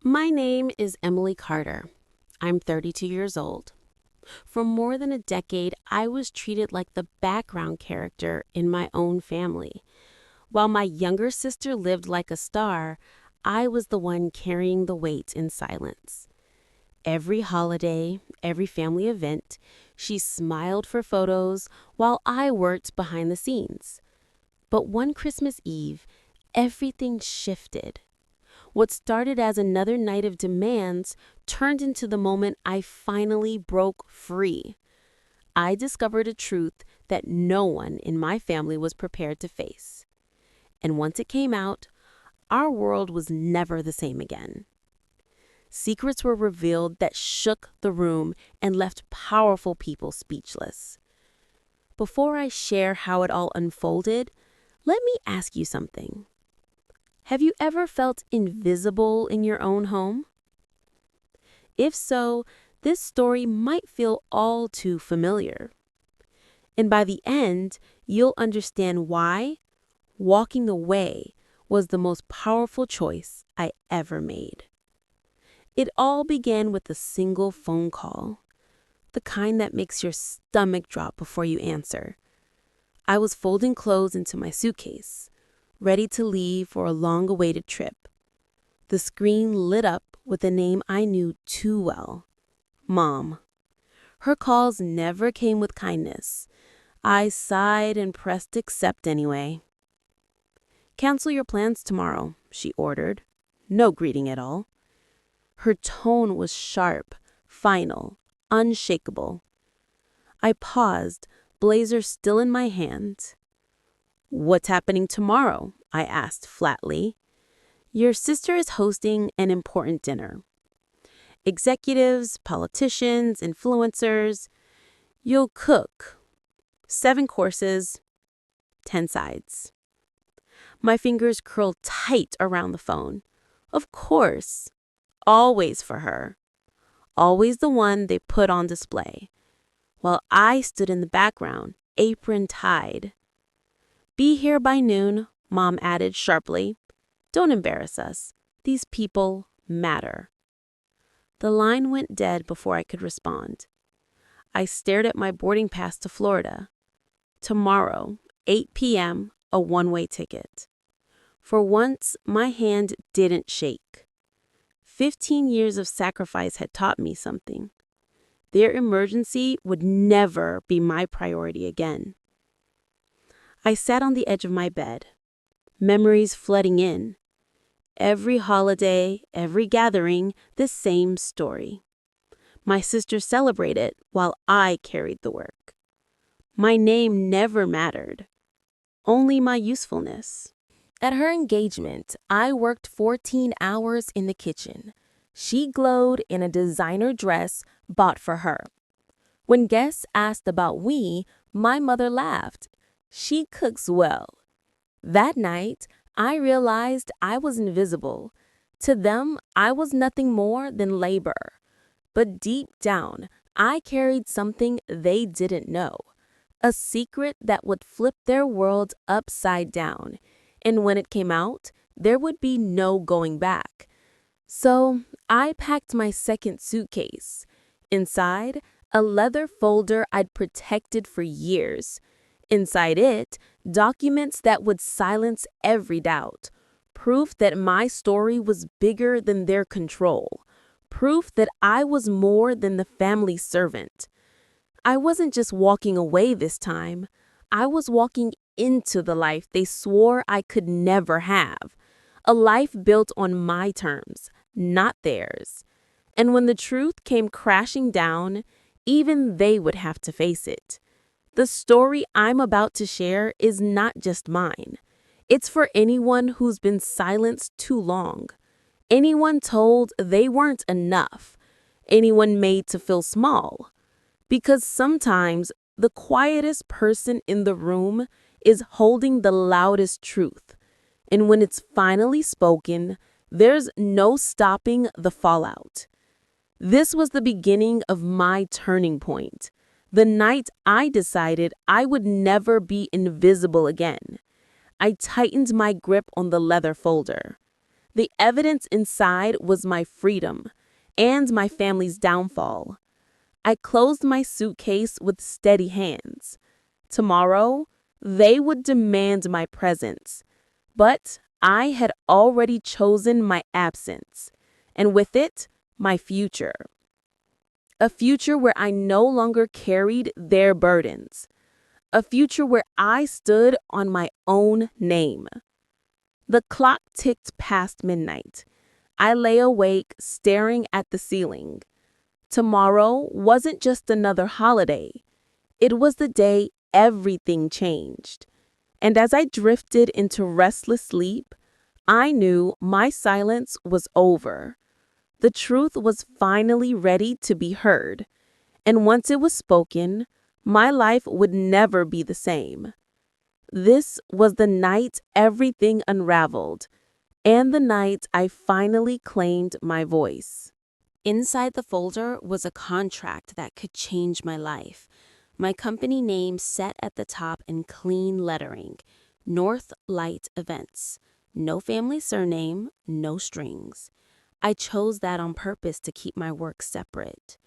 My name is Emily Carter. I'm 32 years old. For more than a decade, I was treated like the background character in my own family. While my younger sister lived like a star, I was the one carrying the weight in silence. Every holiday, every family event, she smiled for photos while I worked behind the scenes. But one Christmas Eve, everything shifted. What started as another night of demands turned into the moment I finally broke free. I discovered a truth that no one in my family was prepared to face. And once it came out, our world was never the same again. Secrets were revealed that shook the room and left powerful people speechless. Before I share how it all unfolded, let me ask you something. Have you ever felt invisible in your own home? If so, this story might feel all too familiar. And by the end, you'll understand why walking away was the most powerful choice I ever made. It all began with a single phone call, the kind that makes your stomach drop before you answer. I was folding clothes into my suitcase, ready to leave for a long-awaited trip. The screen lit up with a name I knew too well, Mom. Her calls never came with kindness. I sighed and pressed accept anyway. "Cancel your plans tomorrow," she ordered. No greeting at all. Her tone was sharp, final, unshakable. I paused, blazer still in my hand. "What's happening tomorrow?" I asked flatly. "Your sister is hosting an important dinner. Executives, politicians, influencers. You'll cook. 7 courses, 10 sides." My fingers curled tight around the phone. Of course. Always for her. Always the one they put on display. While I stood in the background, apron tied. "Be here by noon," Mom added sharply. "Don't embarrass us. These people matter." The line went dead before I could respond. I stared at my boarding pass to Florida. Tomorrow, 8 p.m., a one-way ticket. For once, my hand didn't shake. 15 years of sacrifice had taught me something. Their emergency would never be my priority again. I sat on the edge of my bed, memories flooding in. Every holiday, every gathering, the same story. My sister celebrated while I carried the work. My name never mattered, only my usefulness. At her engagement, I worked 14 hours in the kitchen. She glowed in a designer dress bought for her. When guests asked about we, my mother laughed. She cooks well. That night, I realized I was invisible. To them, I was nothing more than labor. But deep down, I carried something they didn't know. A secret that would flip their world upside down. And when it came out, there would be no going back. So I packed my second suitcase. Inside, a leather folder I'd protected for years. Inside it, documents that would silence every doubt. Proof that my story was bigger than their control. Proof that I was more than the family servant. I wasn't just walking away this time. I was walking into the life they swore I could never have. A life built on my terms, not theirs. And when the truth came crashing down, even they would have to face it. The story I'm about to share is not just mine. It's for anyone who's been silenced too long. Anyone told they weren't enough. Anyone made to feel small. Because sometimes the quietest person in the room is holding the loudest truth. And when it's finally spoken, there's no stopping the fallout. This was the beginning of my turning point. The night I decided I would never be invisible again. I tightened my grip on the leather folder. The evidence inside was my freedom and my family's downfall. I closed my suitcase with steady hands. Tomorrow, they would demand my presence. But I had already chosen my absence, and with it, my future. A future where I no longer carried their burdens. A future where I stood on my own name. The clock ticked past midnight. I lay awake, staring at the ceiling. Tomorrow wasn't just another holiday. It was the day everything changed. And as I drifted into restless sleep, I knew my silence was over. The truth was finally ready to be heard. And once it was spoken, my life would never be the same. This was the night everything unraveled, and the night I finally claimed my voice. Inside the folder was a contract that could change my life. My company name set at the top in clean lettering, North Light Events. No family surname, no strings. I chose that on purpose to keep my work separate.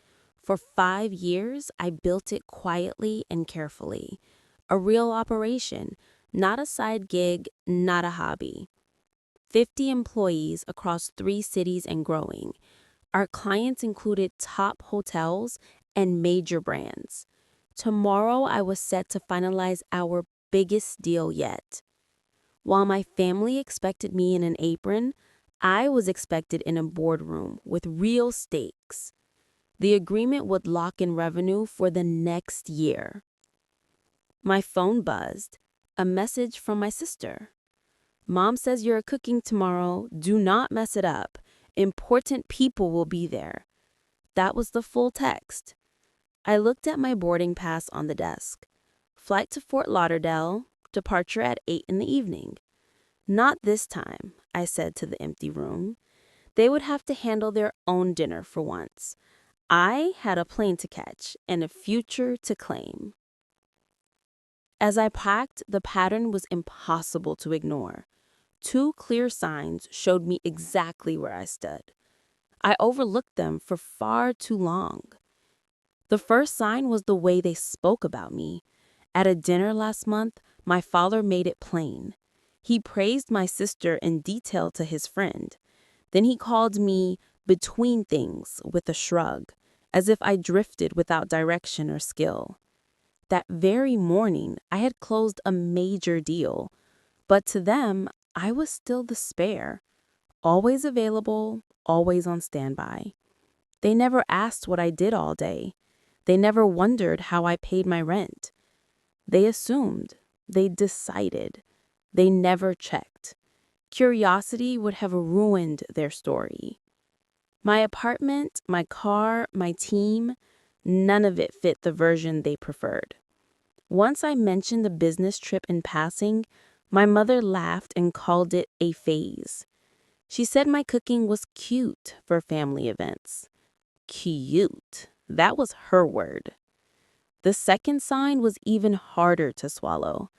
For 5 years, I built it quietly and carefully. A real operation, not a side gig, not a hobby. 50 employees across 3 cities and growing. Our clients included top hotels and major brands. Tomorrow, I was set to finalize our biggest deal yet. While my family expected me in an apron, I was expected in a boardroom with real stakes. The agreement would lock in revenue for the next year. My phone buzzed. A message from my sister. Mom says you're cooking tomorrow. Do not mess it up. Important people will be there. That was the full text. I looked at my boarding pass on the desk. Flight to Fort Lauderdale, departure at 8 in the evening. Not this time, I said to the empty room. They would have to handle their own dinner for once. I had a plane to catch and a future to claim. As I packed, the pattern was impossible to ignore. 2 clear signs showed me exactly where I stood. I overlooked them for far too long. The first sign was the way they spoke about me. At a dinner last month, my father made it plain. He praised my sister in detail to his friend. Then he called me between things with a shrug, as if I drifted without direction or skill. That very morning, I had closed a major deal, but to them, I was still the spare, always available, always on standby. They never asked what I did all day. They never wondered how I paid my rent. They assumed. They decided. They never checked. Curiosity would have ruined their story. My apartment, my car, my team, none of it fit the version they preferred. Once I mentioned the business trip in passing, my mother laughed and called it a phase. She said my cooking was cute for family events. Cute. That was her word. The second sign was even harder to swallow.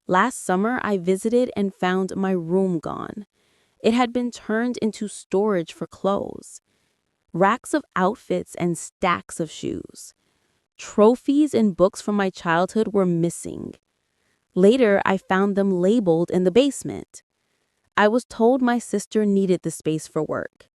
Last summer, I visited and found my room gone. It had been turned into storage for clothes. Racks of outfits and stacks of shoes. Trophies and books from my childhood were missing. Later, I found them labeled in the basement. I was told my sister needed the space for work.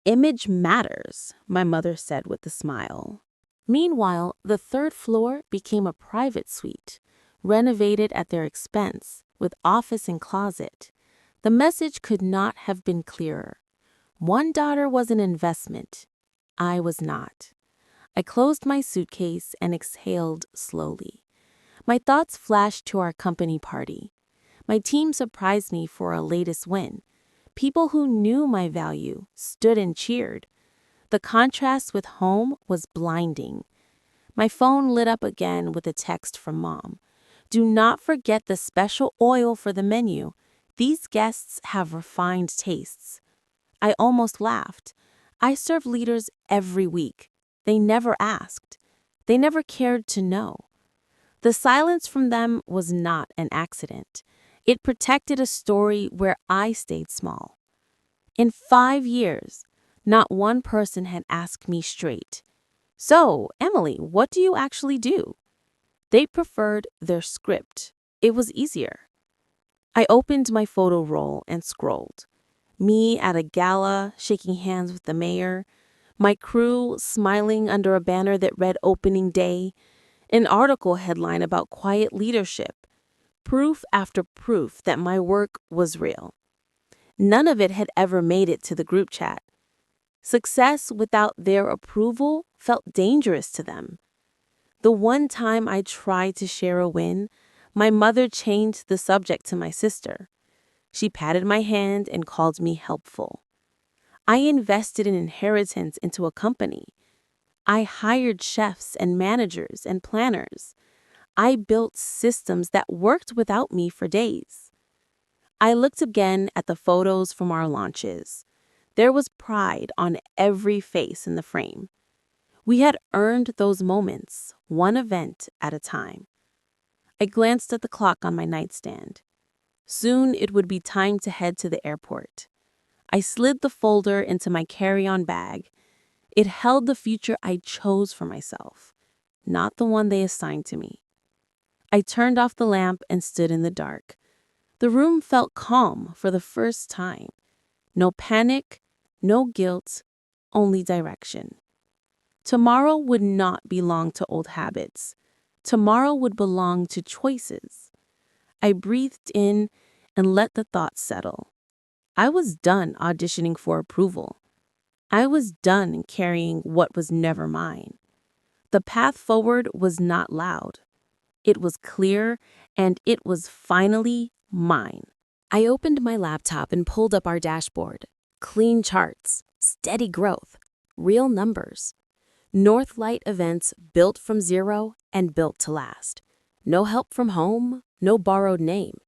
Image matters, my mother said with a smile. Meanwhile, the 3rd floor became a private suite, renovated at their expense, with office and closet. The message could not have been clearer. One daughter was an investment. I was not. I closed my suitcase and exhaled slowly. My thoughts flashed to our company party. My team surprised me for our latest win. People who knew my value stood and cheered. The contrast with home was blinding. My phone lit up again with a text from Mom. Do not forget the special oil for the menu. These guests have refined tastes. I almost laughed. I serve leaders every week. They never asked. They never cared to know. The silence from them was not an accident. It protected a story where I stayed small. In 5 years, not one person had asked me straight, "So, Emily, what do you actually do?" They preferred their script. It was easier. I opened my photo roll and scrolled. Me at a gala, shaking hands with the mayor, my crew smiling under a banner that read Opening Day, an article headline about quiet leadership, proof after proof that my work was real. None of it had ever made it to the group chat. Success without their approval felt dangerous to them. The one time I tried to share a win, my mother changed the subject to my sister. She patted my hand and called me helpful. I invested an inheritance into a company. I hired chefs and managers and planners. I built systems that worked without me for days. I looked again at the photos from our launches. There was pride on every face in the frame. We had earned those moments, one event at a time. I glanced at the clock on my nightstand. Soon it would be time to head to the airport. I slid the folder into my carry-on bag. It held the future I chose for myself, not the one they assigned to me. I turned off the lamp and stood in the dark. The room felt calm for the first time. No panic, no guilt, only direction. Tomorrow would not belong to old habits. Tomorrow would belong to choices. I breathed in and let the thoughts settle. I was done auditioning for approval. I was done carrying what was never mine. The path forward was not loud. It was clear, and it was finally mine. I opened my laptop and pulled up our dashboard. Clean charts, steady growth, real numbers. Northlight events built from zero and built to last. No help from home, no borrowed name.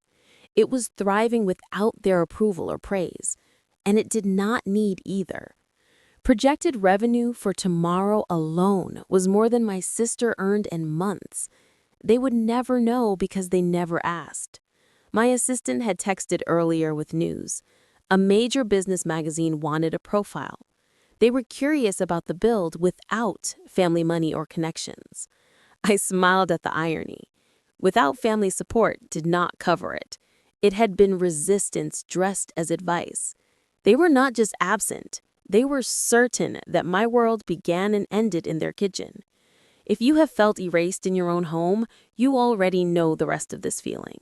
It was thriving without their approval or praise, and it did not need either. Projected revenue for tomorrow alone was more than my sister earned in months. They would never know because they never asked. My assistant had texted earlier with news. A major business magazine wanted a profile. They were curious about the build without family money or connections. I smiled at the irony. Without family support did not cover it. It had been resistance dressed as advice. They were not just absent. They were certain that my world began and ended in their kitchen. If you have felt erased in your own home, you already know the rest of this feeling.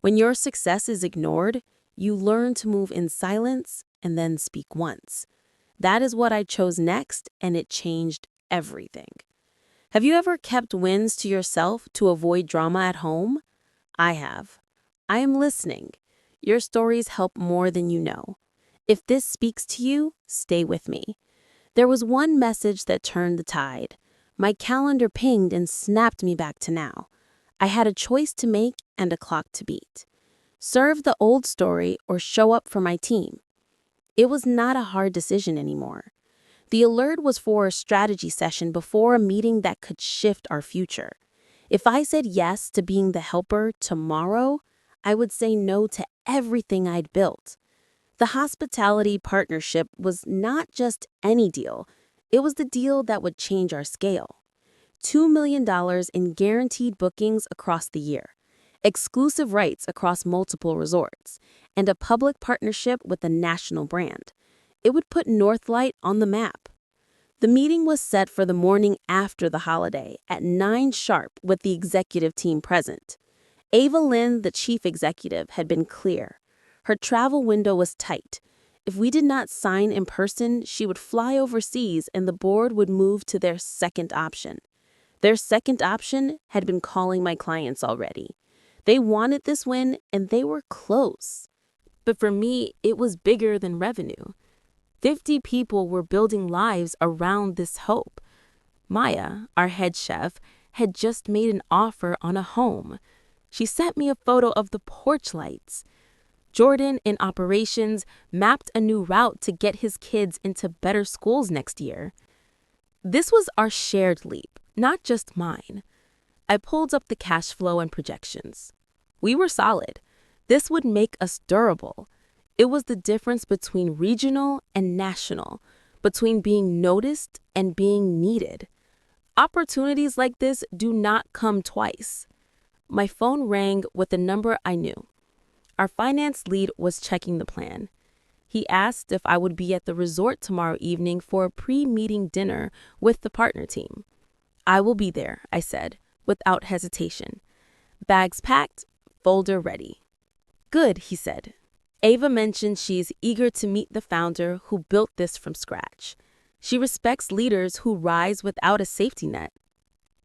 When your success is ignored, you learn to move in silence and then speak once. That is what I chose next, and it changed everything. Have you ever kept wins to yourself to avoid drama at home? I have. I am listening. Your stories help more than you know. If this speaks to you, stay with me. There was one message that turned the tide. My calendar pinged and snapped me back to now. I had a choice to make and a clock to beat. Serve the old story or show up for my team. It was not a hard decision anymore. The alert was for a strategy session before a meeting that could shift our future. If I said yes to being the helper tomorrow, I would say no to everything I'd built. The hospitality partnership was not just any deal. It was the deal that would change our scale. $2 million in guaranteed bookings across the year, exclusive rights across multiple resorts, and a public partnership with a national brand. It would put Northlight on the map. The meeting was set for the morning after the holiday at 9 sharp with the executive team present. Ava Lynn, the chief executive, had been clear. Her travel window was tight. If we did not sign in person, she would fly overseas and the board would move to their second option. Their second option had been calling my clients already. They wanted this win and they were close. But for me, it was bigger than revenue. 50 people were building lives around this hope. Maya, our head chef, had just made an offer on a home. She sent me a photo of the porch lights. Jordan, in operations, mapped a new route to get his kids into better schools next year. This was our shared leap, not just mine. I pulled up the cash flow and projections. We were solid. This would make us durable. It was the difference between regional and national, between being noticed and being needed. Opportunities like this do not come twice. My phone rang with a number I knew. Our finance lead was checking the plan. He asked if I would be at the resort tomorrow evening for a pre-meeting dinner with the partner team. I will be there, I said, without hesitation. Bags packed, folder ready. Good, he said. Ava mentioned she's eager to meet the founder who built this from scratch. She respects leaders who rise without a safety net.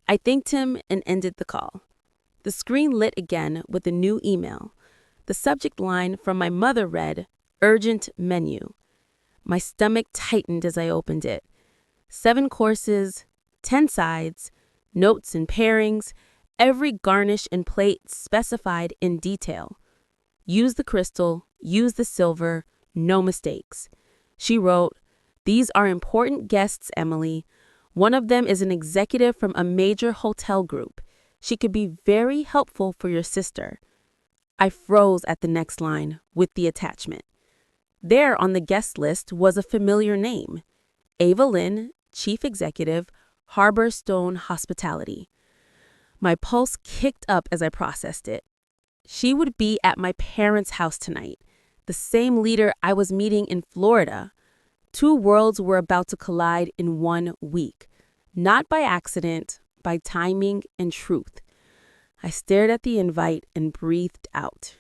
I thanked him and ended the call. The screen lit again with a new email. The subject line from my mother read, "Urgent menu." My stomach tightened as I opened it. 7 courses, 10 sides, notes and pairings, every garnish and plate specified in detail. Use the crystal, use the silver, no mistakes. She wrote, "These are important guests, Emily. One of them is an executive from a major hotel group. She could be very helpful for your sister." I froze at the next line with the attachment. There on the guest list was a familiar name. Ava Lynn, Chief Executive, Harbor Stone Hospitality. My pulse kicked up as I processed it. She would be at my parents' house tonight, the same leader I was meeting in Florida. 2 worlds were about to collide in 1 week. Not by accident, by timing and truth. I stared at the invite and breathed out.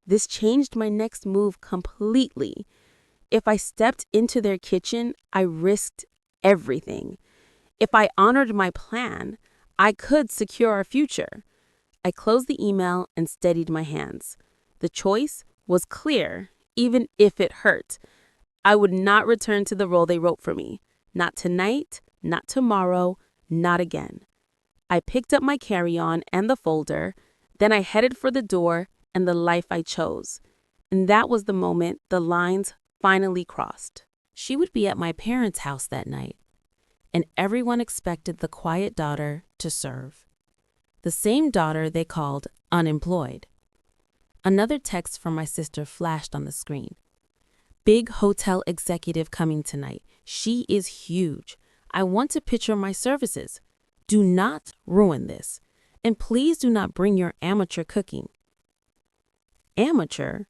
This changed my next move completely. If I stepped into their kitchen, I risked everything. If I honored my plan, I could secure our future. I closed the email and steadied my hands. The choice was clear, even if it hurt. I would not return to the role they wrote for me. Not tonight, not tomorrow, not again. I picked up my carry-on and the folder, then I headed for the door and the life I chose. And that was the moment the lines finally crossed. She would be at my parents' house that night, and everyone expected the quiet daughter to serve. The same daughter they called unemployed. Another text from my sister flashed on the screen. "Big hotel executive coming tonight. She is huge. I want to picture my services. Do not ruin this. And please do not bring your amateur cooking." Amateur?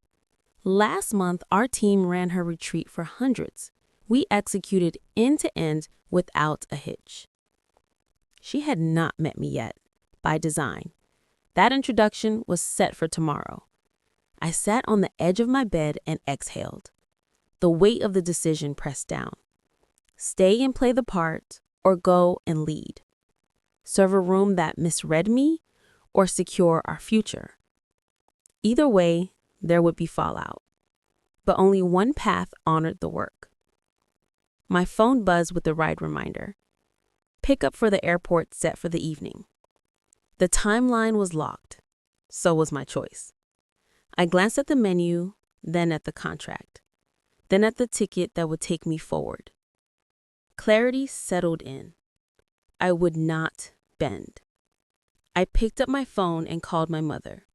Last month, our team ran her retreat for hundreds. We executed end to end without a hitch. She had not met me yet, by design. That introduction was set for tomorrow. I sat on the edge of my bed and exhaled. The weight of the decision pressed down. Stay and play the part, or go and lead. Serve a room that misread me, or secure our future. Either way, there would be fallout. But only one path honored the work. My phone buzzed with the ride reminder. Pickup for the airport set for the evening. The timeline was locked. So was my choice. I glanced at the menu, then at the contract, then at the ticket that would take me forward. Clarity settled in. I would not bend. I picked up my phone and called my mother.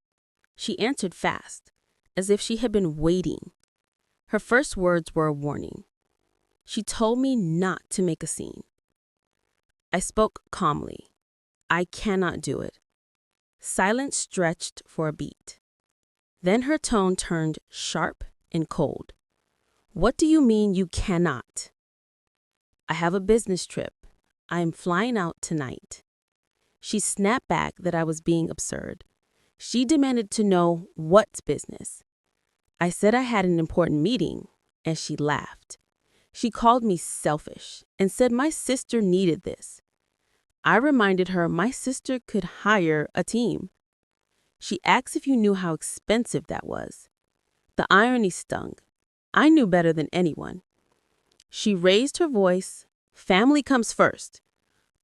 She answered fast, as if she had been waiting. Her first words were a warning. She told me not to make a scene. I spoke calmly. "I cannot do it." Silence stretched for a beat. Then her tone turned sharp and cold. "What do you mean you cannot?" "I have a business trip. I am flying out tonight." She snapped back that I was being absurd. She demanded to know what business. I said I had an important meeting, and she laughed. She called me selfish and said my sister needed this. I reminded her my sister could hire a team. She asked if you knew how expensive that was. The irony stung. I knew better than anyone. She raised her voice. "Family comes first.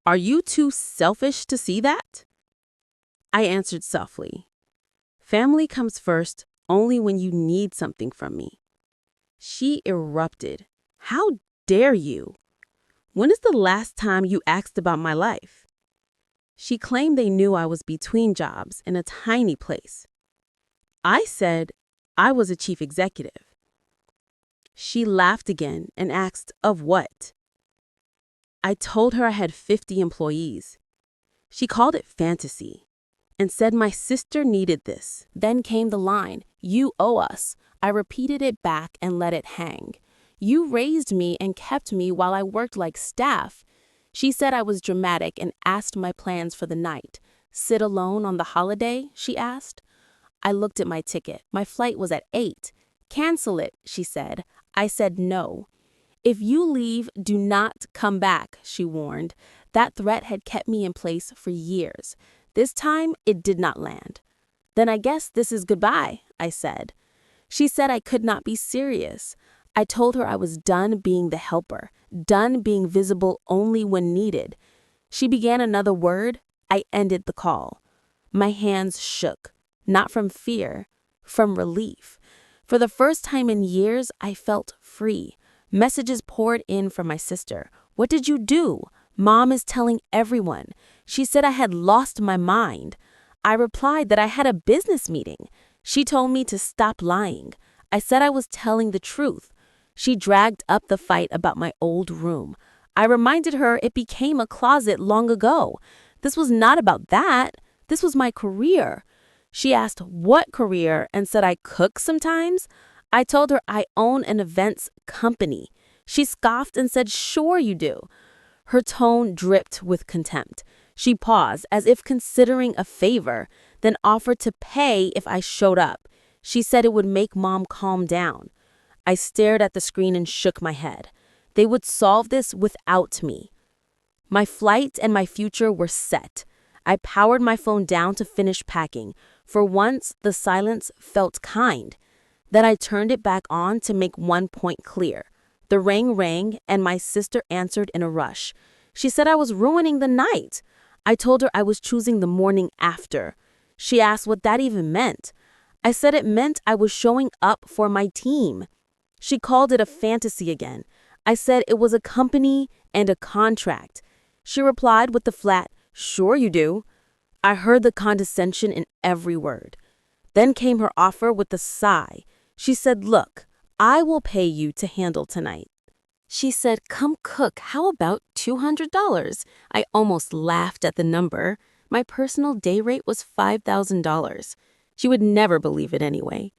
Are you too selfish to see that?" I answered softly. "Family comes first only when you need something from me." She erupted. "How dare you? When is the last time you asked about my life?" She claimed they knew I was between jobs in a tiny place. I said I was a chief executive. She laughed again and asked, "Of what?" I told her I had 50 employees. She called it fantasy and said my sister needed this. Then came the line, "You owe us." I repeated it back and let it hang. "You raised me and kept me while I worked like staff." She said I was dramatic and asked my plans for the night. "Sit alone on the holiday?" she asked. I looked at my ticket. My flight was at 8. "Cancel it," she said. I said no. "If you leave, do not come back," she warned. That threat had kept me in place for years. This time, it did not land. "Then I guess this is goodbye," I said. She said I could not be serious. I told her I was done being the helper, done being visible only when needed. She began another word. I ended the call. My hands shook, not from fear, from relief. For the first time in years, I felt free. Messages poured in from my sister. "What did you do? Mom is telling everyone." She said I had lost my mind. I replied that I had a business meeting. She told me to stop lying. I said I was telling the truth. She dragged up the fight about my old room. I reminded her it became a closet long ago. This was not about that. This was my career. She asked what career and said I cook sometimes. I told her I own an events company. She scoffed and said, "Sure you do." Her tone dripped with contempt. She paused as if considering a favor, then offered to pay if I showed up. She said it would make Mom calm down. I stared at the screen and shook my head. They would solve this without me. My flight and my future were set. I powered my phone down to finish packing. For once, the silence felt kind. Then I turned it back on to make one point clear. The ring rang, and my sister answered in a rush. She said I was ruining the night. I told her I was choosing the morning after. She asked what that even meant. I said it meant I was showing up for my team. She called it a fantasy again. I said it was a company and a contract. She replied with the flat, "Sure you do." I heard the condescension in every word. Then came her offer with a sigh. She said, "Look, I will pay you to handle tonight." She said, "Come cook. How about $200? I almost laughed at the number. My personal day rate was $5,000. She would never believe it anyway.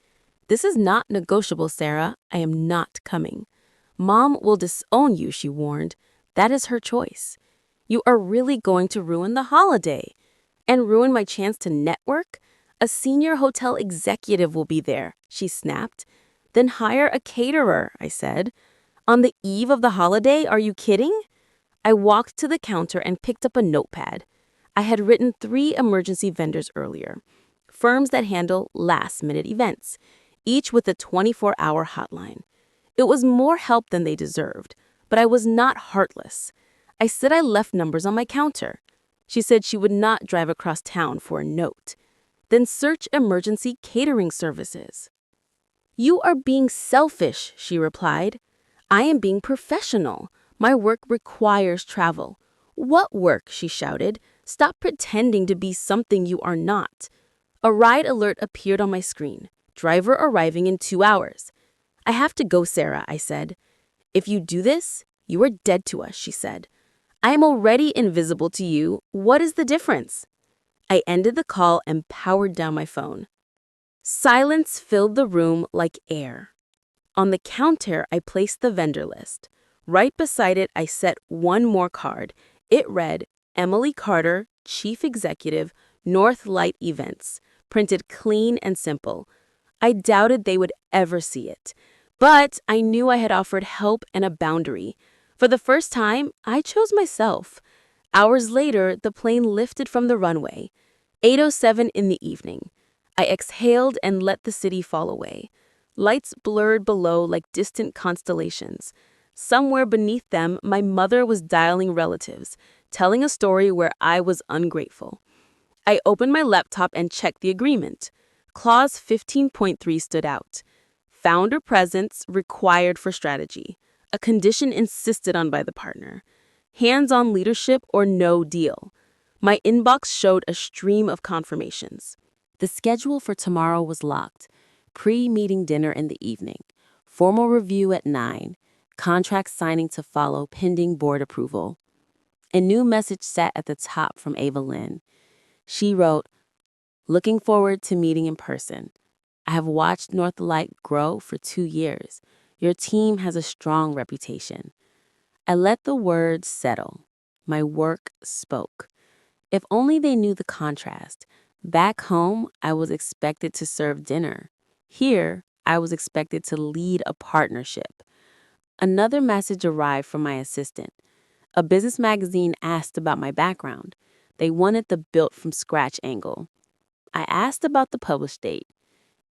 "This is not negotiable, Sarah. I am not coming." "Mom will disown you," she warned. "That is her choice." "You are really going to ruin the holiday and ruin my chance to network? A senior hotel executive will be there," she snapped. "Then hire a caterer," I said. "On the eve of the holiday? Are you kidding?" I walked to the counter and picked up a notepad. I had written 3 emergency vendors earlier, firms that handle last-minute events, each with a 24-hour hotline. It was more help than they deserved, but I was not heartless. I said I left numbers on my counter. She said she would not drive across town for a note. "Then search emergency catering services." "You are being selfish," she replied. "I am being professional. My work requires travel." "What work?" she shouted. "Stop pretending to be something you are not." A ride alert appeared on my screen. "Driver arriving in 2 hours." "I have to go, Sarah," I said. "If you do this, you are dead to us," she said. "I am already invisible to you. What is the difference?" I ended the call and powered down my phone. Silence filled the room like air. On the counter, I placed the vendor list. Right beside it, I set one more card. It read, "Emili Carter, Chief Executive, North Light Events," printed clean and simple. I doubted they would ever see it, but I knew I had offered help and a boundary. For the first time, I chose myself. Hours later, the plane lifted from the runway. 8:07 in the evening. I exhaled and let the city fall away. Lights blurred below like distant constellations. Somewhere beneath them, my mother was dialing relatives, telling a story where I was ungrateful. I opened my laptop and checked the agreement. Clause 15.3 stood out. Founder presence required for strategy, a condition insisted on by the partner. Hands-on leadership or no deal. My inbox showed a stream of confirmations. The schedule for tomorrow was locked. Pre-meeting dinner in the evening. Formal review at 9. Contract signing to follow pending board approval. A new message sat at the top from Ava Lynn. She wrote, "Looking forward to meeting in person. I have watched Northlight grow for 2 years. Your team has a strong reputation." I let the words settle. My work spoke. If only they knew the contrast. Back home, I was expected to serve dinner. Here, I was expected to lead a partnership. Another message arrived from my assistant. A business magazine asked about my background. They wanted the built from scratch angle. I asked about the publish date.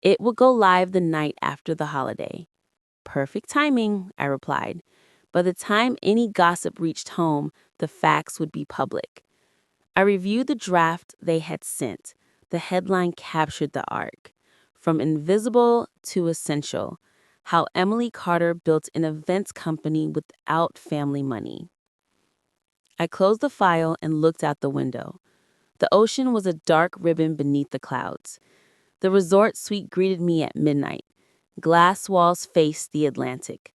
It would go live the night after the holiday. Perfect timing, I replied. By the time any gossip reached home, the facts would be public. I reviewed the draft they had sent. The headline captured the arc. From invisible to essential, how Emili Carter built an events company without family money. I closed the file and looked out the window. The ocean was a dark ribbon beneath the clouds. The resort suite greeted me at midnight. Glass walls faced the Atlantic.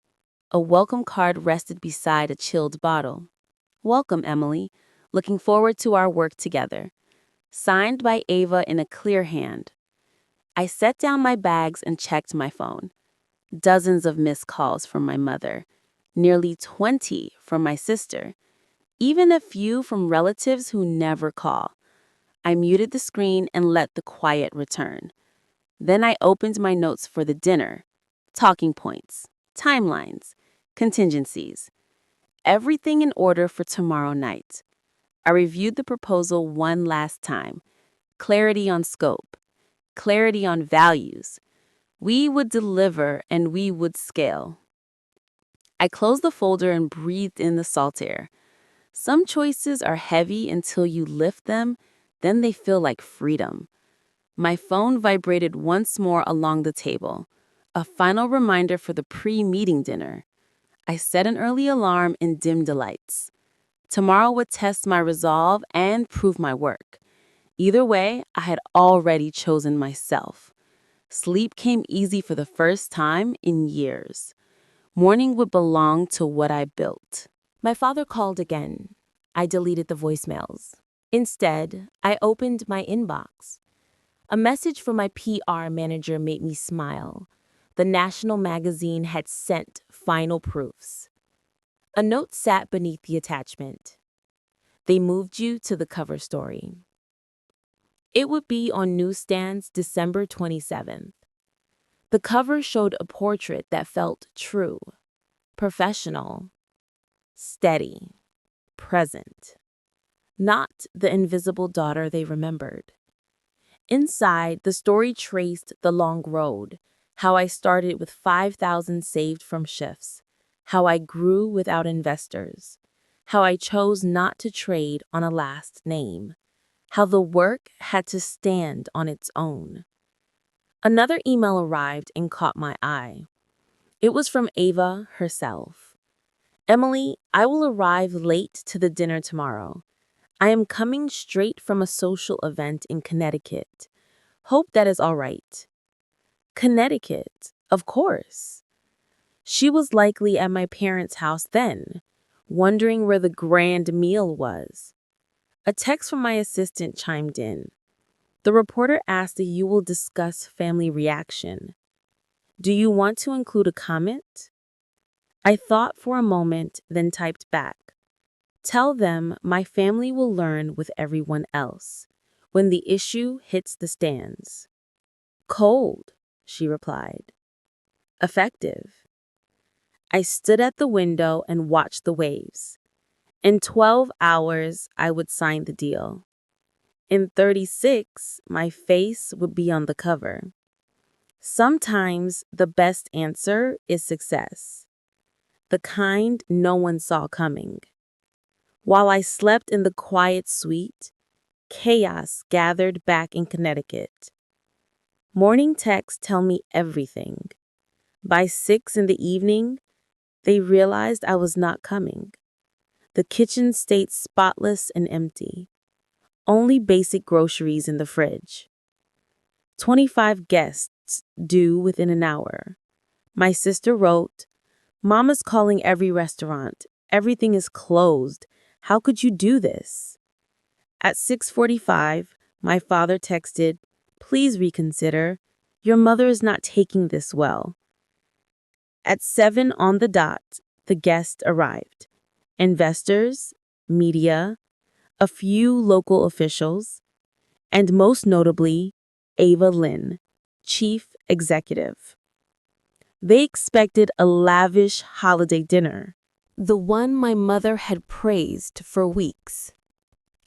A welcome card rested beside a chilled bottle. "Welcome, Emili. Looking forward to our work together." Signed by Ava in a clear hand. I set down my bags and checked my phone. Dozens of missed calls from my mother. Nearly 20 from my sister. Even a few from relatives who never call. I muted the screen and let the quiet return. Then I opened my notes for the dinner. Talking points, timelines, contingencies. Everything in order for tomorrow night. I reviewed the proposal one last time. Clarity on scope. Clarity on values. We would deliver and we would scale. I closed the folder and breathed in the salt air. Some choices are heavy until you lift them, then they feel like freedom. My phone vibrated once more along the table. A final reminder for the pre-meeting dinner. I set an early alarm and dimmed the lights. Tomorrow would test my resolve and prove my work. Either way, I had already chosen myself. Sleep came easy for the first time in years. Morning would belong to what I built. My father called again. I deleted the voicemails. Instead, I opened my inbox. A message from my PR manager made me smile. The national magazine had sent final proofs. A note sat beneath the attachment. They moved you to the cover story. It would be on newsstands December 27th. The cover showed a portrait that felt true, professional, steady, present. Not the invisible daughter they remembered. Inside, the story traced the long road, how I started with 5,000 saved from shifts, how I grew without investors, how I chose not to trade on a last name, how the work had to stand on its own. Another email arrived and caught my eye. It was from Ava herself. "Emili, I will arrive late to the dinner tomorrow. I am coming straight from a social event in Connecticut. Hope that is all right." Connecticut, of course. She was likely at my parents' house then, wondering where the grand meal was. A text from my assistant chimed in. The reporter asked if you will discuss family reaction. Do you want to include a comment? I thought for a moment, then typed back. Tell them my family will learn with everyone else when the issue hits the stands. Cold, she replied. Effective. I stood at the window and watched the waves. In 12 hours, I would sign the deal. In 36, my face would be on the cover. Sometimes the best answer is success, the kind no one saw coming. While I slept in the quiet suite, chaos gathered back in Connecticut. Morning texts tell me everything. By 6 in the evening, they realized I was not coming. The kitchen stayed spotless and empty. Only basic groceries in the fridge. 25 guests due within an hour. My sister wrote, "Mama's calling every restaurant. Everything is closed. How could you do this?" At 6:45, my father texted, "Please reconsider. Your mother is not taking this well." At 7 on the dot, the guests arrived. Investors, media, a few local officials, and most notably, Ava Lynn, chief executive. They expected a lavish holiday dinner, the one my mother had praised for weeks.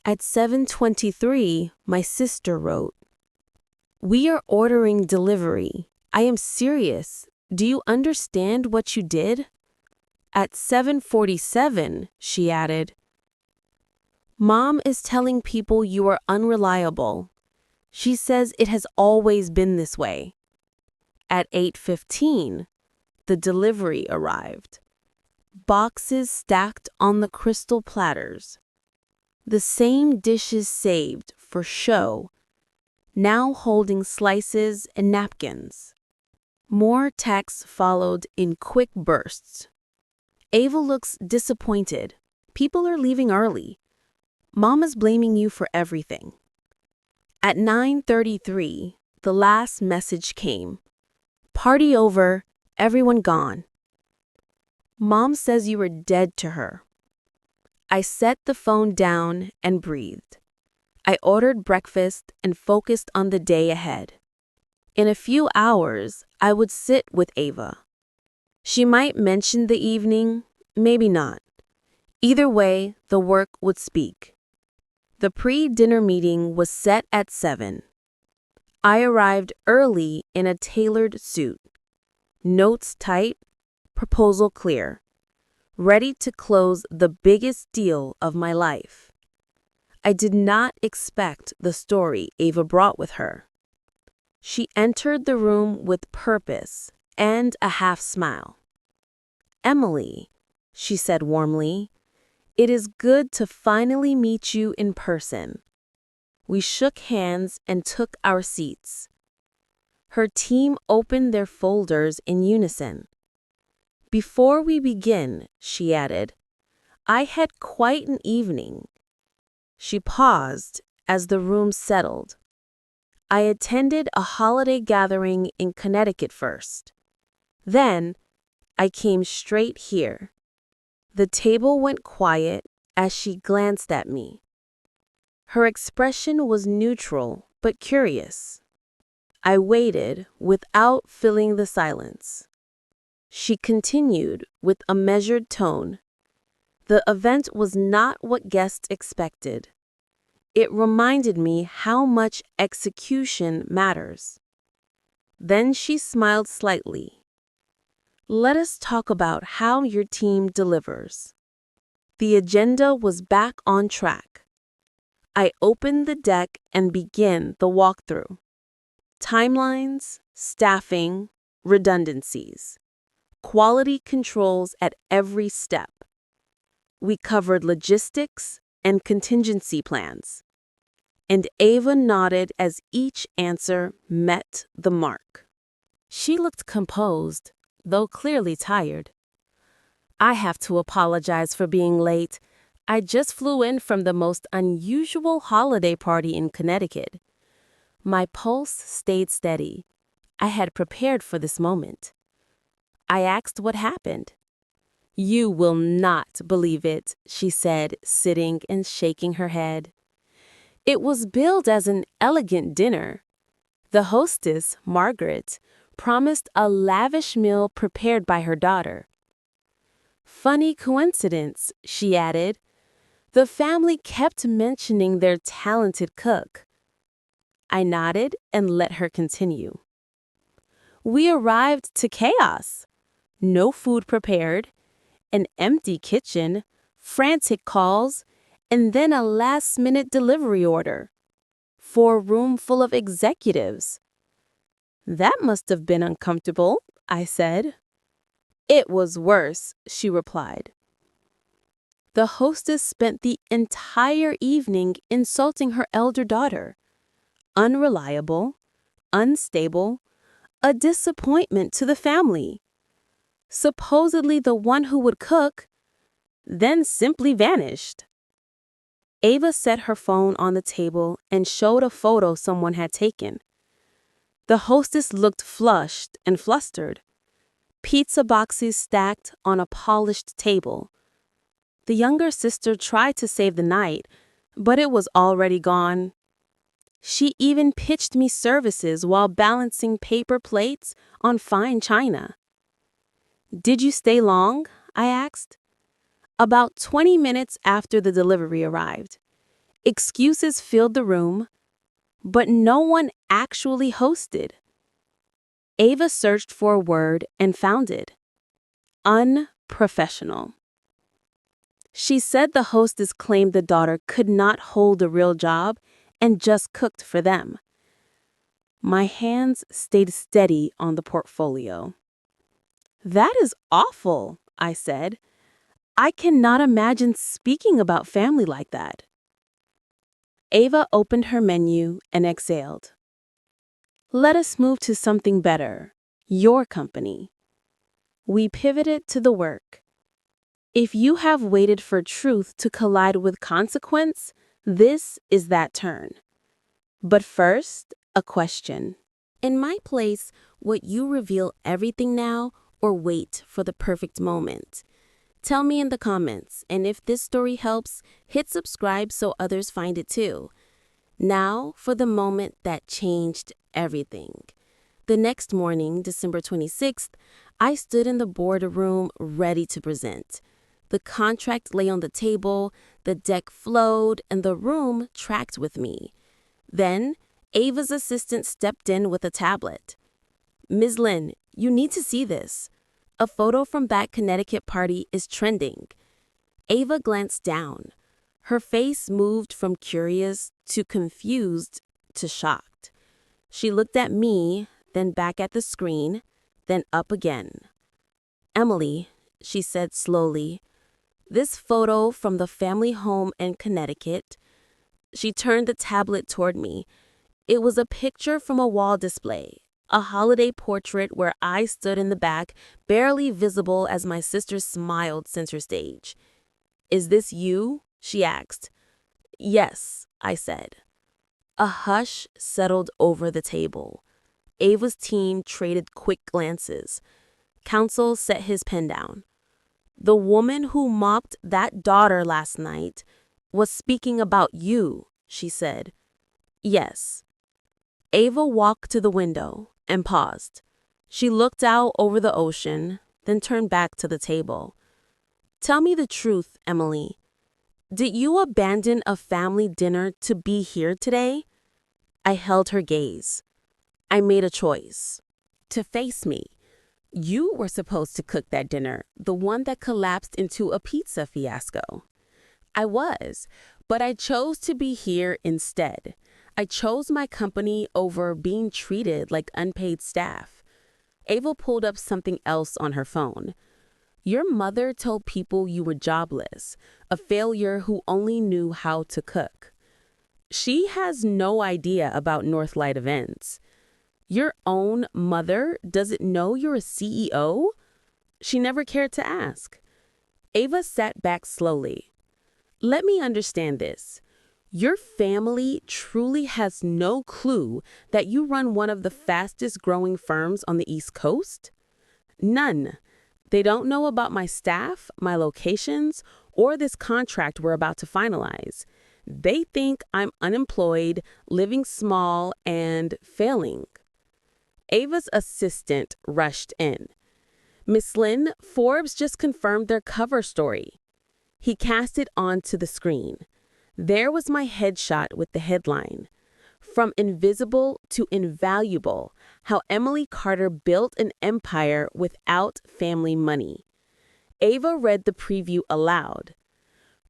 At 7:23, my sister wrote, "We are ordering delivery. I am serious. Do you understand what you did?" At 7:47, she added, "Mom is telling people you are unreliable. She says it has always been this way." At 8:15, the delivery arrived. Boxes stacked on the crystal platters. The same dishes saved for show, now holding slices and napkins. More texts followed in quick bursts. "Ava looks disappointed. People are leaving early. Mama's blaming you for everything." At 9:33, the last message came. "Party over, everyone gone. Mom says you were dead to her." I set the phone down and breathed. I ordered breakfast and focused on the day ahead. In a few hours, I would sit with Ava. She might mention the evening, maybe not. Either way, the work would speak. The pre-dinner meeting was set at 7. I arrived early in a tailored suit. Notes tight, proposal clear. Ready to close the biggest deal of my life. I did not expect the story Ava brought with her. She entered the room with purpose and a half smile. "Emily," she said warmly, "it is good to finally meet you in person." We shook hands and took our seats. Her team opened their folders in unison. "Before we begin," she added, "I had quite an evening." She paused as the room settled. "I attended a holiday gathering in Connecticut first. Then, I came straight here." The table went quiet as she glanced at me. Her expression was neutral but curious. I waited without filling the silence. She continued with a measured tone. "The event was not what guests expected. It reminded me how much execution matters." Then she smiled slightly. "Let us talk about how your team delivers." The agenda was back on track. I opened the deck and began the walkthrough. Timelines, staffing, redundancies. Quality controls at every step. We covered logistics and contingency plans. And Ava nodded as each answer met the mark. She looked composed, though clearly tired. "I have to apologize for being late. I just flew in from the most unusual holiday party in Connecticut." My pulse stayed steady. I had prepared for this moment. I asked what happened. "You will not believe it," she said, sitting and shaking her head. "It was billed as an elegant dinner. The hostess, Margaret, promised a lavish meal prepared by her daughter. Funny coincidence," she added. "The family kept mentioning their talented cook." I nodded and let her continue. "We arrived to chaos. No food prepared, an empty kitchen, frantic calls, and then a last-minute delivery order for a room full of executives." "That must have been uncomfortable," I said. "It was worse," she replied. The hostess spent the entire evening insulting her elder daughter. Unreliable, unstable, a disappointment to the family. supposedly the one who would cook, then simply vanished. Ava set her phone on the table and showed a photo someone had taken. The hostess looked flushed and flustered. Pizza boxes stacked on a polished table. The younger sister tried to save the night, but it was already gone. She even pitched me services while balancing paper plates on fine china. "Did you stay long?" I asked. About 20 minutes after the delivery arrived. Excuses filled the room, but no one actually hosted. Ava searched for a word and found it. Unprofessional. She said the hostess claimed the daughter could not hold a real job and just cooked for them. My hands stayed steady on the portfolio. "That is awful," I said. "I cannot imagine speaking about family like that." Ava opened her menu and exhaled. "Let us move to something better. Your company." We pivoted to the work. If you have waited for truth to collide with consequence, this is that turn. But first, a question. In my place, would you reveal everything now or wait for the perfect moment? Tell me in the comments, and if this story helps, hit subscribe so others find it too. Now for the moment that changed everything. The next morning, December 26th, I stood in the boardroom ready to present. The contract lay on the table, the deck flowed, and the room tracked with me. Then, Ava's assistant stepped in with a tablet. "Ms. Lynn, you need to see this. A photo from that Connecticut party is trending." Ava glanced down. Her face moved from curious to confused to shocked. She looked at me, then back at the screen, then up again. "Emily," she said slowly, "this photo from the family home in Connecticut." She turned the tablet toward me. It was a picture from a wall display, a holiday portrait where I stood in the back, barely visible as my sister smiled center stage. "Is this you?" she asked. "Yes," I said. A hush settled over the table. Ava's team traded quick glances. Counsel set his pen down. "The woman who mocked that daughter last night was speaking about you," she said. "Yes." Ava walked to the window and paused. She looked out over the ocean, then turned back to the table. "Tell me the truth, Emily. Did you abandon a family dinner to be here today?" I held her gaze. "I made a choice. To face me. You were supposed to cook that dinner, the one that collapsed into a pizza fiasco." "I was, but I chose to be here instead. I chose my company over being treated like unpaid staff." Ava pulled up something else on her phone. "Your mother told people you were jobless, a failure who only knew how to cook. She has no idea about Northlight events. Your own mother doesn't know you're a CEO? She never cared to ask." Ava sat back slowly. "Let me understand this. Your family truly has no clue that you run one of the fastest growing firms on the East Coast?" "None. They don't know about my staff, my locations, or this contract we're about to finalize. They think I'm unemployed, living small, and failing." Ava's assistant rushed in. "Miss Lynn, Forbes just confirmed their cover story." He cast it onto the screen. There was my headshot with the headline, "From Invisible to Invaluable, How Emili Carter Built an Empire Without Family Money." Ava read the preview aloud.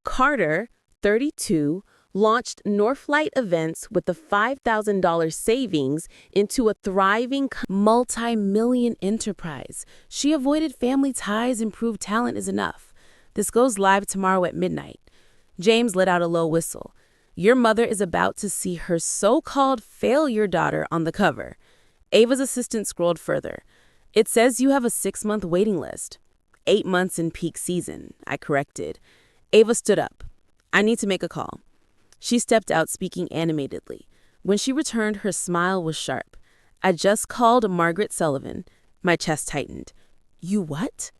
"Carter, 32, launched Northlight Events with a $5,000 savings into a thriving multi-million enterprise. She avoided family ties and proved talent is enough. This goes live tomorrow at midnight." James let out a low whistle. "Your mother is about to see her so-called failure daughter on the cover." Ava's assistant scrolled further. It says you have a 6-month waiting list. 8 months in peak season, I corrected. Ava stood up. I need to make a call. She stepped out speaking animatedly. When she returned, her smile was sharp. I just called Margaret Sullivan. My chest tightened. You what?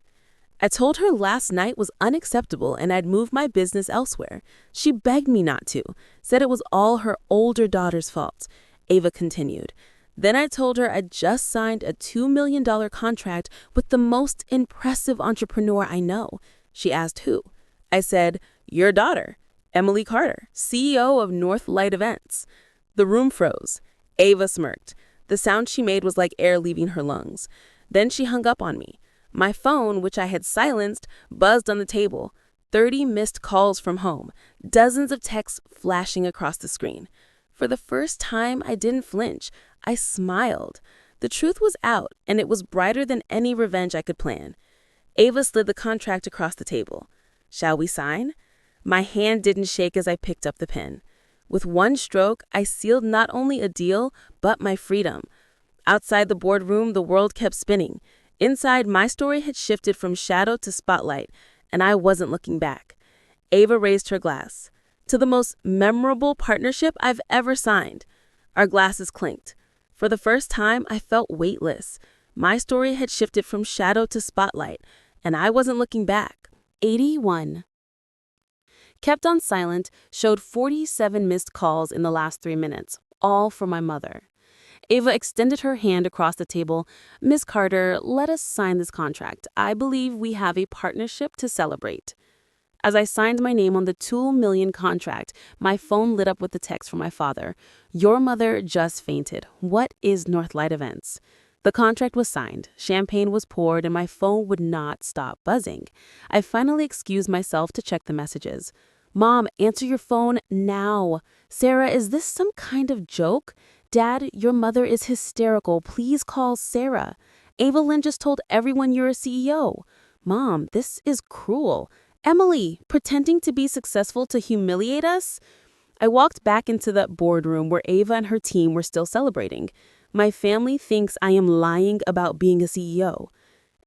I told her last night was unacceptable and I'd move my business elsewhere. She begged me not to, said it was all her older daughter's fault. Ava continued. Then I told her I'd just signed a $2 million contract with the most impressive entrepreneur I know. She asked who. I said, your daughter, Emili Carter, CEO of Northlight Events. The room froze. Ava smirked. The sound she made was like air leaving her lungs. Then she hung up on me. My phone, which I had silenced, buzzed on the table. 30 missed calls from home, dozens of texts flashing across the screen. For the first time, I didn't flinch. I smiled. The truth was out, and it was brighter than any revenge I could plan. Ava slid the contract across the table. Shall we sign? My hand didn't shake as I picked up the pen. With one stroke, I sealed not only a deal, but my freedom. Outside the boardroom, the world kept spinning. Inside, my story had shifted from shadow to spotlight, and I wasn't looking back. Ava raised her glass. To the most memorable partnership I've ever signed. Our glasses clinked. For the first time, I felt weightless. My story had shifted from shadow to spotlight, and I wasn't looking back. 81. Kept on silent, showed 47 missed calls in the last 3 minutes, all from my mother. Ava extended her hand across the table. Miss Carter, let us sign this contract. I believe we have a partnership to celebrate. As I signed my name on the $2 million contract, my phone lit up with the text from my father. Your mother just fainted. What is Northlight Events? The contract was signed, champagne was poured, and my phone would not stop buzzing. I finally excused myself to check the messages. Mom, answer your phone now. Sarah, is this some kind of joke? Dad, your mother is hysterical. Please call Sarah. Evelyn just told everyone you're a CEO. Mom, this is cruel. Emili, pretending to be successful to humiliate us? I walked back into the boardroom where Ava and her team were still celebrating. My family thinks I am lying about being a CEO.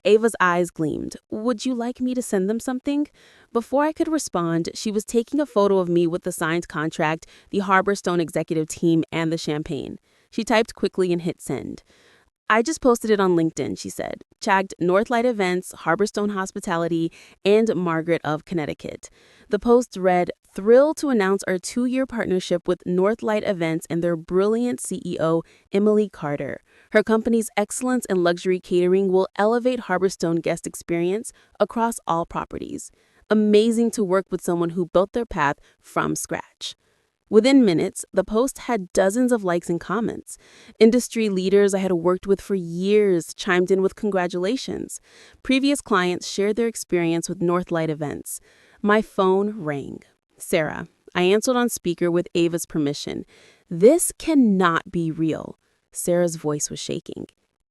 Ava's eyes gleamed. Would you like me to send them something? Before I could respond, she was taking a photo of me with the signed contract, the Harborstone executive team, and the champagne. She typed quickly and hit send. I just posted it on LinkedIn, she said. Tagged Northlight Events, Harborstone Hospitality, and Margaret of Connecticut. The post read, thrilled to announce our 2-year partnership with Northlight Events and their brilliant CEO, Emili Carter. Her company's excellence in luxury catering will elevate Harborstone guest experience across all properties. Amazing to work with someone who built their path from scratch. Within minutes, the post had dozens of likes and comments. Industry leaders I had worked with for years chimed in with congratulations. Previous clients shared their experience with Northlight Events. My phone rang. Sarah. I answered on speaker with Ava's permission. This cannot be real. Sarah's voice was shaking.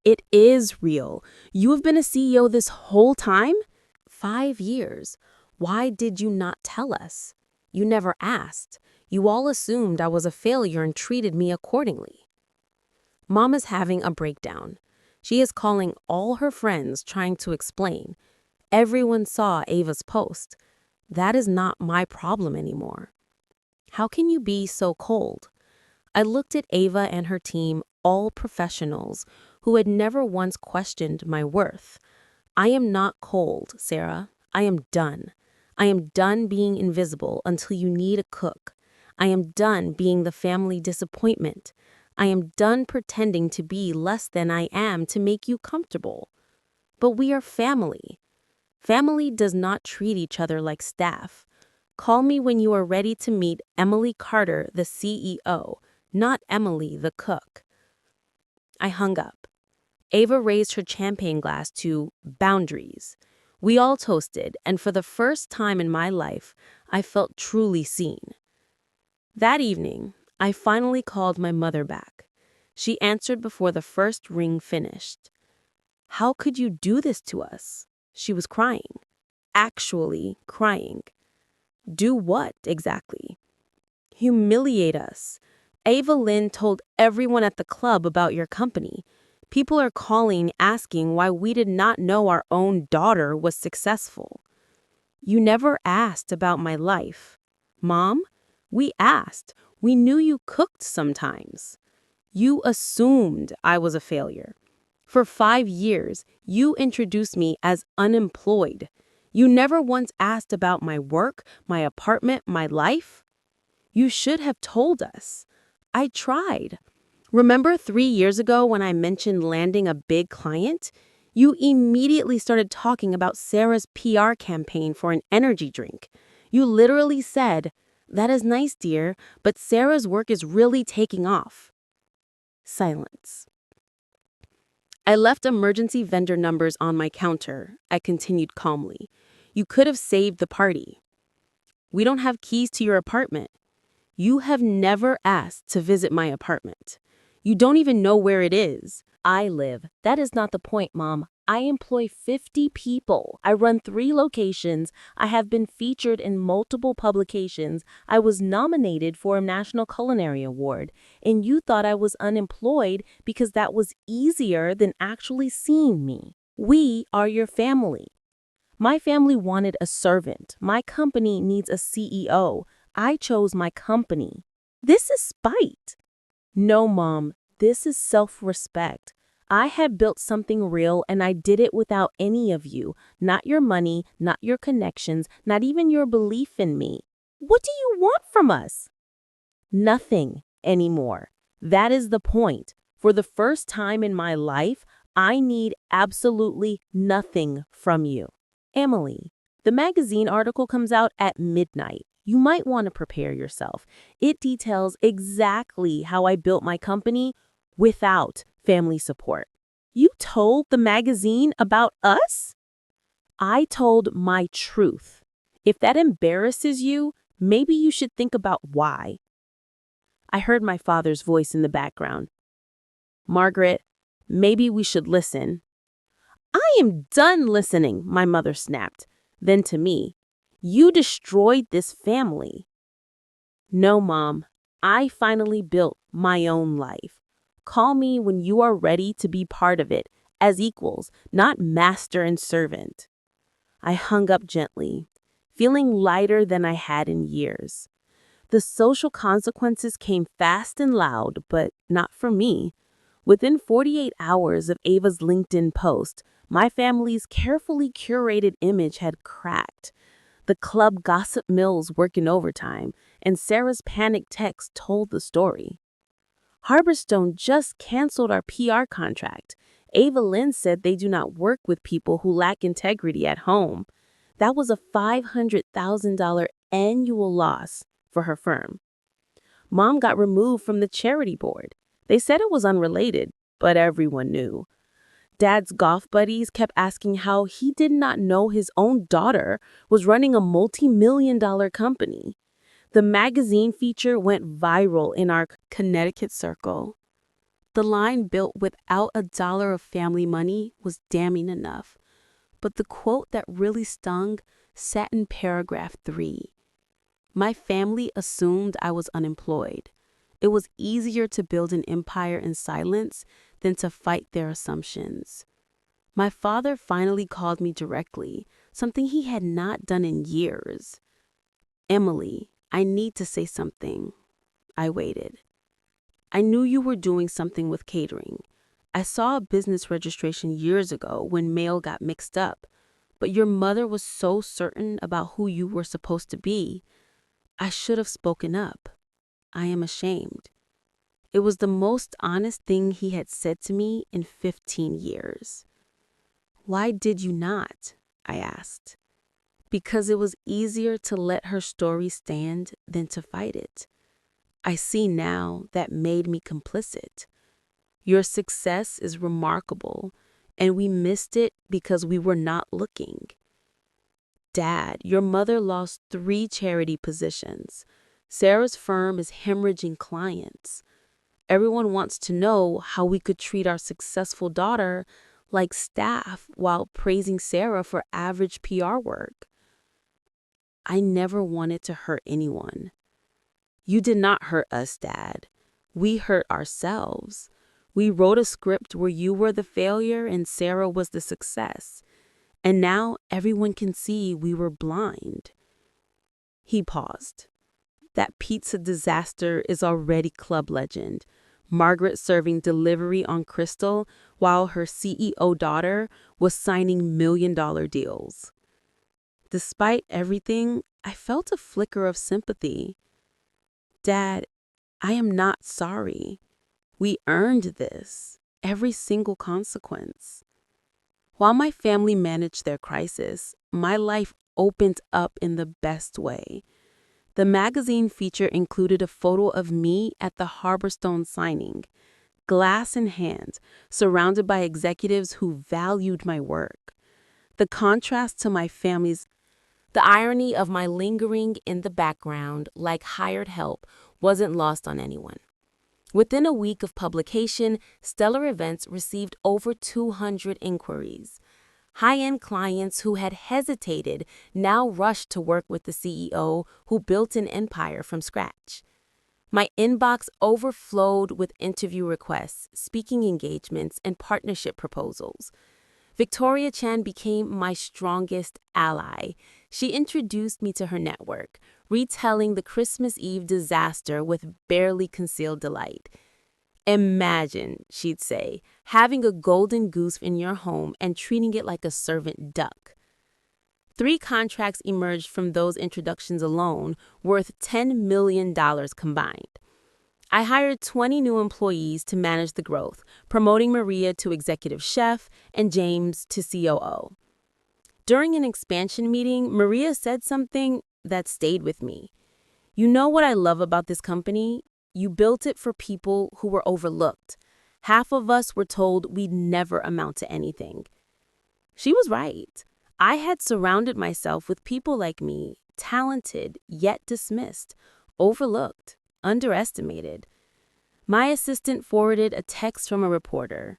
It is real. You have been a CEO this whole time? 5 years. Why did you not tell us? You never asked. You all assumed I was a failure and treated me accordingly. Mom is having a breakdown. She is calling all her friends trying to explain. Everyone saw Ava's post. That is not my problem anymore. How can you be so cold? I looked at Ava and her team, all professionals, who had never once questioned my worth. I am not cold, Sarah. I am done. I am done being invisible until you need a cook. I am done being the family disappointment. I am done pretending to be less than I am to make you comfortable. But we are family. Family does not treat each other like staff. Call me when you are ready to meet Emili Carter, the CEO, not Emily, the cook. I hung up. Ava raised her champagne glass to boundaries. We all toasted, and for the first time in my life, I felt truly seen. That evening, I finally called my mother back. She answered before the first ring finished. How could you do this to us? She was crying. Actually crying. Do what exactly? Humiliate us. Ava Lynn told everyone at the club about your company. People are calling asking why we did not know our own daughter was successful. You never asked about my life. Mom, we asked. We knew you cooked sometimes. You assumed I was a failure. For 5 years, you introduced me as unemployed. You never once asked about my work, my apartment, my life. You should have told us. I tried. Remember 3 years ago when I mentioned landing a big client? You immediately started talking about Sarah's PR campaign for an energy drink. You literally said, "That is nice, dear, but Sarah's work is really taking off." Silence. I left emergency vendor numbers on my counter. I continued calmly. You could have saved the party. We don't have keys to your apartment. You have never asked to visit my apartment. You don't even know where it is. I live. That is not the point, Mom. I employ 50 people. I run 3 locations. I have been featured in multiple publications. I was nominated for a National Culinary Award. And you thought I was unemployed because that was easier than actually seeing me. We are your family. My family wanted a servant. My company needs a CEO. I chose my company. This is spite. No, Mom, this is self-respect. I had built something real and I did it without any of you. Not your money, not your connections, not even your belief in me. What do you want from us? Nothing anymore. That is the point. For the first time in my life, I need absolutely nothing from you. Emily, the magazine article comes out at midnight. You might want to prepare yourself. It details exactly how I built my company without family support. You told the magazine about us? I told my truth. If that embarrasses you, maybe you should think about why. I heard my father's voice in the background. Margaret, maybe we should listen. I am done listening, my mother snapped. Then to me, you destroyed this family. No, Mom, I finally built my own life. Call me when you are ready to be part of it, as equals, not master and servant. I hung up gently, feeling lighter than I had in years. The social consequences came fast and loud, but not for me. Within 48 hours of Ava's LinkedIn post, my family's carefully curated image had cracked. The club gossip mills working overtime, and Sarah's panicked text told the story. Harborstone just canceled our PR contract. Ava Lynn said they do not work with people who lack integrity at home. That was a $500,000 annual loss for her firm. Mom got removed from the charity board. They said it was unrelated, but everyone knew. Dad's golf buddies kept asking how he did not know his own daughter was running a multi-million-dollar company. The magazine feature went viral in our Connecticut circle. The line built without a dollar of family money was damning enough. But the quote that really stung sat in paragraph 3. My family assumed I was unemployed. It was easier to build an empire in silence than to fight their assumptions. My father finally called me directly, something he had not done in years. Emily, I need to say something. I waited. I knew you were doing something with catering. I saw a business registration years ago when mail got mixed up, but your mother was so certain about who you were supposed to be. I should have spoken up. I am ashamed. It was the most honest thing he had said to me in 15 years. Why did you not? I asked. Because it was easier to let her story stand than to fight it. I see now that made me complicit. Your success is remarkable, and we missed it because we were not looking. Dad, your mother lost 3 charity positions. Sarah's firm is hemorrhaging clients. Everyone wants to know how we could treat our successful daughter like staff while praising Sarah for average PR work. I never wanted to hurt anyone. You did not hurt us, Dad. We hurt ourselves. We wrote a script where you were the failure and Sarah was the success. And now everyone can see we were blind." He paused. That pizza disaster is already club legend. Margaret serving delivery on Crystal while her CEO daughter was signing million-dollar deals. Despite everything, I felt a flicker of sympathy. "Dad, I am not sorry. We earned this, every single consequence." While my family managed their crisis, my life opened up in the best way. The magazine feature included a photo of me at the Harborstone signing, glass in hand, surrounded by executives who valued my work. The contrast to my family's, the irony of my lingering in the background like hired help wasn't lost on anyone. Within a week of publication, Stellar Events received over 200 inquiries. High-end clients who had hesitated now rushed to work with the CEO who built an empire from scratch. My inbox overflowed with interview requests, speaking engagements, and partnership proposals. Victoria Chan became my strongest ally. She introduced me to her network, retelling the Christmas Eve disaster with barely concealed delight. "Imagine," she'd say, "having a golden goose in your home and treating it like a servant duck." 3 contracts emerged from those introductions alone, worth $10 million combined. I hired 20 new employees to manage the growth, promoting Maria to executive chef and James to COO. During an expansion meeting, Maria said something that stayed with me. "You know what I love about this company? You built it for people who were overlooked. Half of us were told we'd never amount to anything." She was right. I had surrounded myself with people like me, talented yet dismissed, overlooked, underestimated. My assistant forwarded a text from a reporter.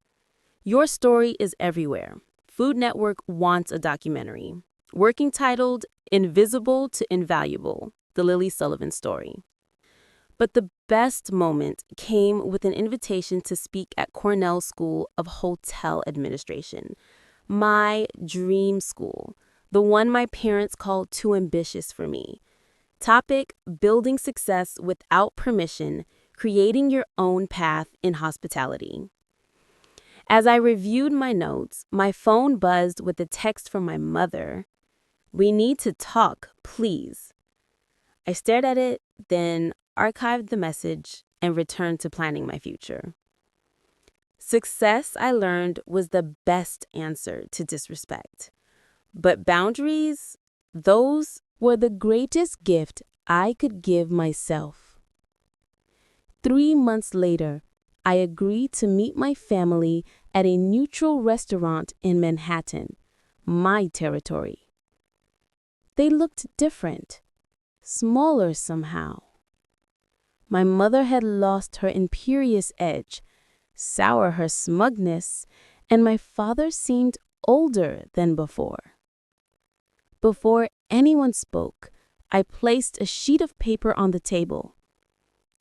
"Your story is everywhere. Food Network wants a documentary." Working titled "Invisible to Invaluable: The Lily Sullivan Story." But the best moment came with an invitation to speak at Cornell School of Hotel Administration, my dream school, the one my parents called too ambitious for me. Topic: building success without permission, creating your own path in hospitality. As I reviewed my notes, my phone buzzed with a text from my mother. "We need to talk, please." I stared at it, then archived the message and returned to planning my future. Success, I learned, was the best answer to disrespect. But boundaries, those were the greatest gift I could give myself. 3 months later, I agreed to meet my family at a neutral restaurant in Manhattan, my territory. They looked different, smaller somehow. My mother had lost her imperious edge, sour her smugness, and my father seemed older than before. Before anyone spoke, I placed a sheet of paper on the table.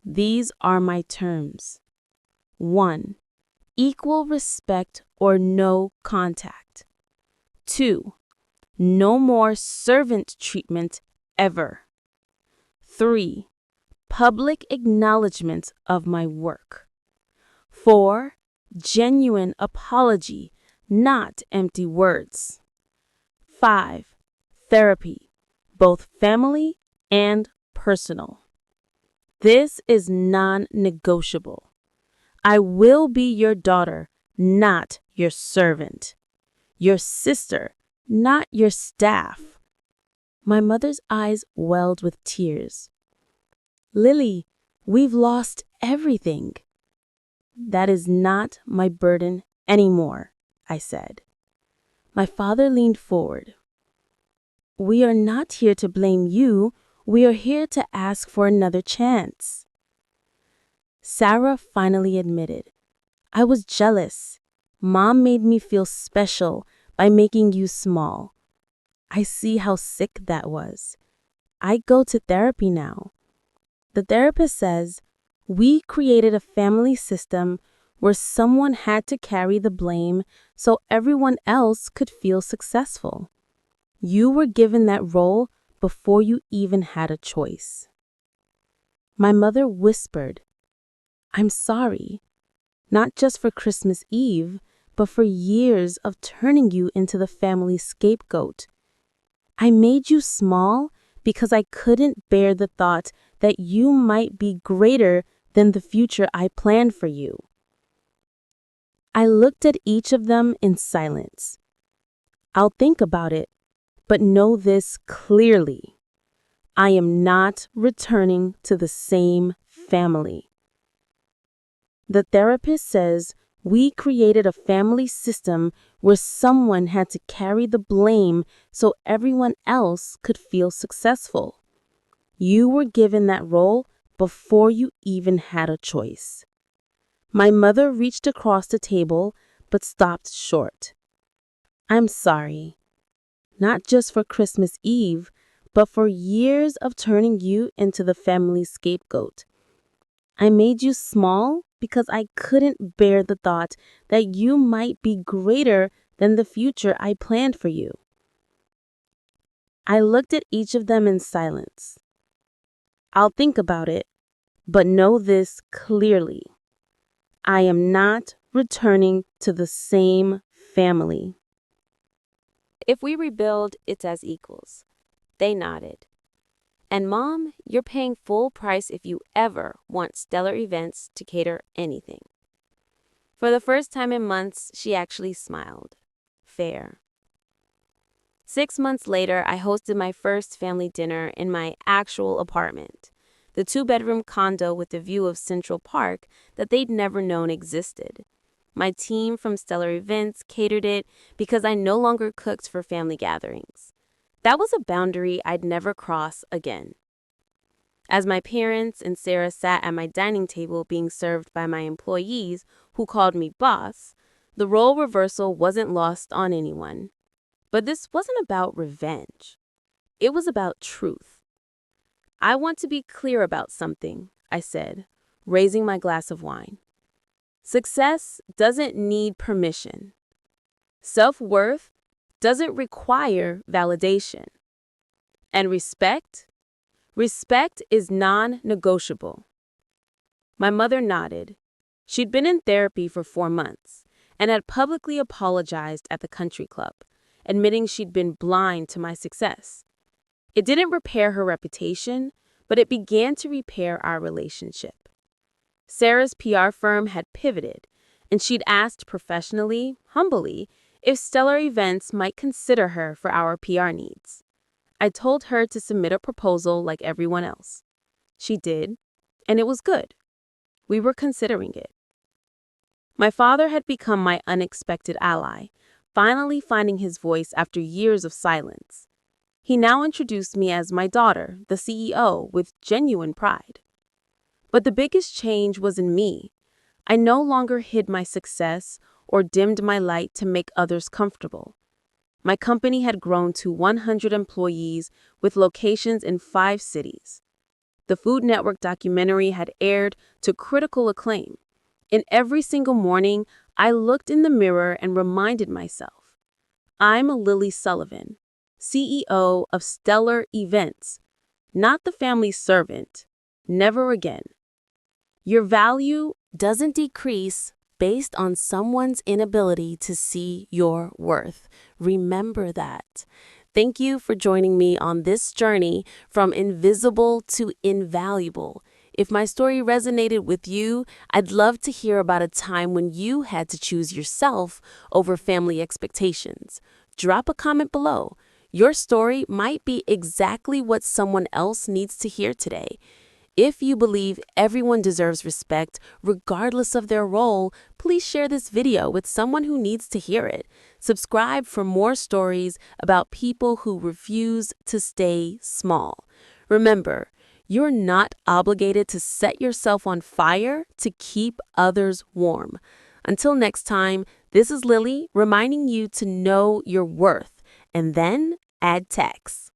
"These are my terms. 1. Equal respect or no contact. 2. No more servant treatment ever. 3. Public acknowledgement of my work. 4. Genuine apology, not empty words. 5. Therapy, both family and personal. This is non-negotiable. I will be your daughter, not your servant. Your sister, not your staff." My mother's eyes welled with tears. "Lily, we've lost everything." "That is not my burden anymore," I said. My father leaned forward. "We are not here to blame you. We are here to ask for another chance." Sarah finally admitted, "I was jealous. Mom made me feel special by making you small. I see how sick that was. I go to therapy now. The therapist says, we created a family system where someone had to carry the blame so everyone else could feel successful. You were given that role before you even had a choice. My mother whispered, "I'm sorry, not just for Christmas Eve, but for years of turning you into the family scapegoat. I made you small because I couldn't bear the thought that you might be greater than the future I planned for you." I looked at each of them in silence. "I'll think about it, but know this clearly. I am not returning to the same family." The therapist says we created a family system where someone had to carry the blame so everyone else could feel successful. You were given that role before you even had a choice. My mother reached across the table but stopped short. "I'm sorry, not just for Christmas Eve, but for years of turning you into the family scapegoat. I made you small because I couldn't bear the thought that you might be greater than the future I planned for you." I looked at each of them in silence. "I'll think about it, but know this clearly. I am not returning to the same family." If we rebuild, it's as equals. They nodded. And Mom, you're paying full price if you ever want Stellar Events to cater anything. For the first time in months, she actually smiled. Fair. 6 months later, I hosted my first family dinner in my actual apartment, the 2-bedroom condo with a view of Central Park that they'd never known existed. My team from Stellar Events catered it because I no longer cooked for family gatherings. That was a boundary I'd never cross again. As my parents and Sarah sat at my dining table being served by my employees, who called me boss, the role reversal wasn't lost on anyone. But this wasn't about revenge. It was about truth. "I want to be clear about something," I said, raising my glass of wine. "Success doesn't need permission. Self-worth doesn't require validation. And respect is non-negotiable." My mother nodded. She'd been in therapy for 4 months and had publicly apologized at the country club, admitting she'd been blind to my success. It didn't repair her reputation, but it began to repair our relationship. Sarah's PR firm had pivoted, and she'd asked professionally, humbly, if Stellar Events might consider her for our PR needs. I told her to submit a proposal like everyone else. She did, and it was good. We were considering it. My father had become my unexpected ally, finally finding his voice after years of silence. He now introduced me as my daughter, the CEO, with genuine pride. But the biggest change was in me. I no longer hid my success or dimmed my light to make others comfortable. My company had grown to 100 employees with locations in 5 cities. The Food Network documentary had aired to critical acclaim. And every single morning, I looked in the mirror and reminded myself, I'm Lily Sullivan, CEO of Stellar Events, not the family servant. Never again. Your value doesn't decrease based on someone's inability to see your worth. Remember that. Thank you for joining me on this journey from invisible to invaluable. If my story resonated with you, I'd love to hear about a time when you had to choose yourself over family expectations. Drop a comment below. Your story might be exactly what someone else needs to hear today. If you believe everyone deserves respect, regardless of their role, please share this video with someone who needs to hear it. Subscribe for more stories about people who refuse to stay small. Remember, you're not obligated to set yourself on fire to keep others warm. Until next time, this is Lily reminding you to know your worth and then add text.